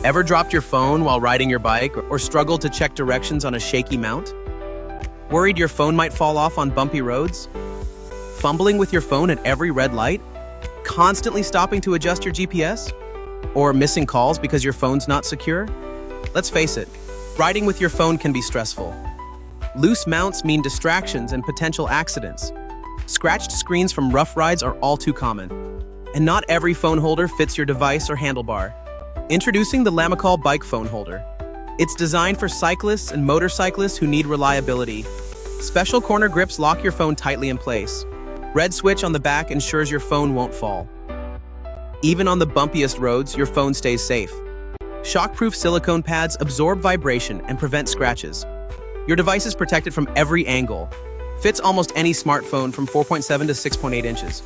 Ever dropped your phone while riding your bike or struggled to check directions on a shaky mount? Worried your phone might fall off on bumpy roads? Fumbling with your phone at every red light? Constantly stopping to adjust your GPS? Or missing calls because your phone's not secure? Let's face it, riding with your phone can be stressful. Loose mounts mean distractions and potential accidents. Scratched screens from rough rides are all too common. And not every phone holder fits your device or handlebar. Introducing the Lamicall bike phone holder. It's designed for cyclists and motorcyclists who need reliability. Special corner grips lock your phone tightly in place. Red switch on the back ensures your phone won't fall. Even on the bumpiest roads, your phone stays safe. Shockproof silicone pads absorb vibration and prevent scratches. Your device is protected from every angle. Fits almost any smartphone from 4.7 to 6.8 inches.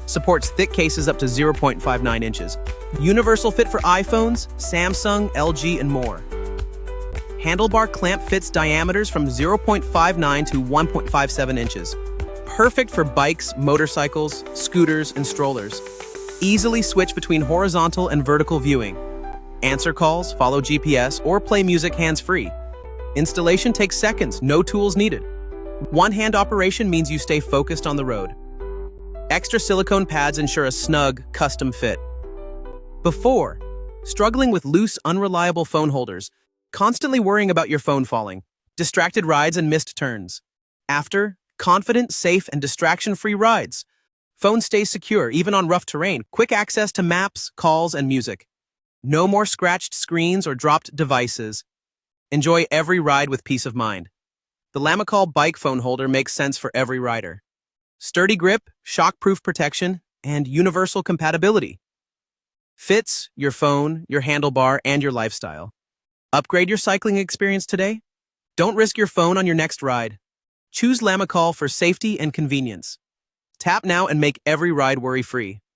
Supports thick cases up to 0.59 inches. Universal fit for iPhones, Samsung, LG, and more. Handlebar clamp fits diameters from 0.59 to 1.57 inches. Perfect for bikes, motorcycles, scooters, and strollers. Easily switch between horizontal and vertical viewing. Answer calls, follow GPS, or play music hands-free. Installation takes seconds, no tools needed. One-hand operation means you stay focused on the road. Extra silicone pads ensure a snug, custom fit. Before, struggling with loose, unreliable phone holders, constantly worrying about your phone falling, distracted rides and missed turns. After, confident, safe, and distraction-free rides. Phone stays secure even on rough terrain, quick access to maps, calls, and music. No more scratched screens or dropped devices. Enjoy every ride with peace of mind. The Lamicall bike phone holder makes sense for every rider. Sturdy grip, shockproof protection, and universal compatibility. Fits your phone, your handlebar, and your lifestyle. Upgrade your cycling experience today? Don't risk your phone on your next ride. Choose Lamicall for safety and convenience. Tap now and make every ride worry-free.